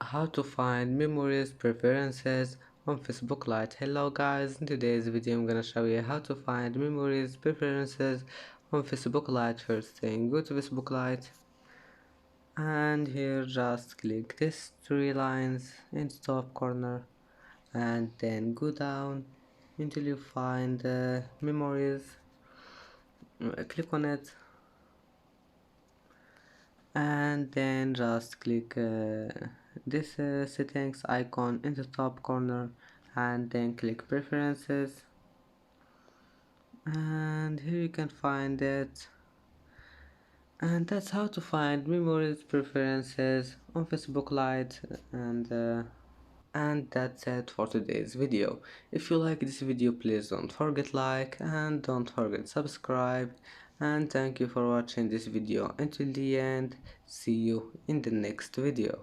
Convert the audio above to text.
How to find memories preferences on Facebook Lite. Hello guys, in today's video I'm gonna show you how to find memories preferences on Facebook Lite. First thing, go to Facebook Lite and here just click this three lines in the top corner and then go down until you find memories. Click on it and then just click this settings icon in the top corner and then click preferences, and here you can find it. And that's how to find memories preferences on Facebook Lite. And that's it for today's video. If you like this video, please don't forget like and don't forget subscribe, and thank you for watching this video until the end. See you in the next video.